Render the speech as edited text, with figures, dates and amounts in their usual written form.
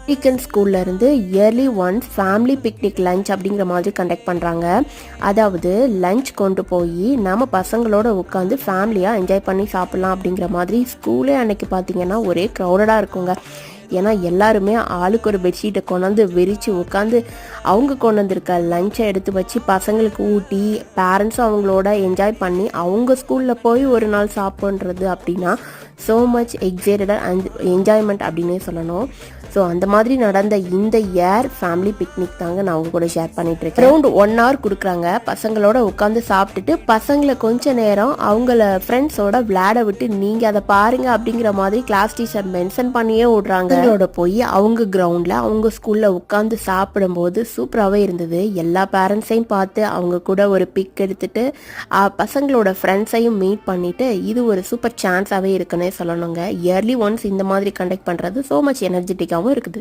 American ஸ்கூல்ல இருந்து yearly once family picnic lunch அப்படிங்கிற மாதிரி கண்டக்ட் பண்ணுறாங்க. அதாவது லஞ்ச் கொண்டு போய் நம்ம பசங்களோட உட்காந்து ஃபேமிலியாக என்ஜாய் பண்ணி சாப்பிட்லாம் அப்படிங்கிற மாதிரி. ஸ்கூலே அன்னைக்கு பார்த்தீங்கன்னா ஒரே க்ரௌடடாக இருக்குங்க. ஏன்னா எல்லாருமே ஆளுக்கு ஒரு பெட்ஷீட்டை கொண்டாந்து விரித்து உட்காந்து அவங்க கொண்டு வந்திருக்க லஞ்சை எடுத்து வச்சு பசங்களுக்கு ஊட்டி பேரண்ட்ஸும் அவங்களோட என்ஜாய் பண்ணி அவங்க ஸ்கூலில் போய் ஒரு நாள் சாப்பிட்றது அப்படின்னா ஸோ மச் எக்ஸைட்டடாக அண்ட் என்ஜாய்மெண்ட் அப்படின்னே சொல்லணும். ஸோ அந்த மாதிரி நடந்த இந்த இயர் ஃபேமிலி பிக்னிக் தாங்க நான் அவங்க கூட ஷேர் பண்ணிட்டு இருக்கேன். அரௌண்ட் 1 hour கொடுக்குறாங்க. பசங்களோட உட்காந்து சாப்பிட்டுட்டு பசங்களை கொஞ்ச நேரம் அவங்கள ஃப்ரெண்ட்ஸோட விளையாட விட்டு நீங்கள் அதை பாருங்க அப்படிங்கிற மாதிரி கிளாஸ் டீச்சர் மென்ஷன் பண்ணியே விடுறாங்க. அவங்களோட போய் அவங்க கிரவுண்டில் அவங்க ஸ்கூலில் உட்காந்து சாப்பிடும்போது சூப்பராகவே இருந்தது. எல்லா பேரண்ட்ஸையும் பார்த்து அவங்க கூட ஒரு பிக் எடுத்துட்டு பசங்களோட ஃப்ரெண்ட்ஸையும் மீட் பண்ணிட்டு இது ஒரு சூப்பர் சான்ஸாகவே இருக்குன்னே சொல்லணுங்க. இயர்லி ஒன்ஸ் இந்த மாதிரி கண்டக்ட் பண்ணுறது ஸோ மச் எனர்ஜெட்டிக்காகவும் இருக்குது.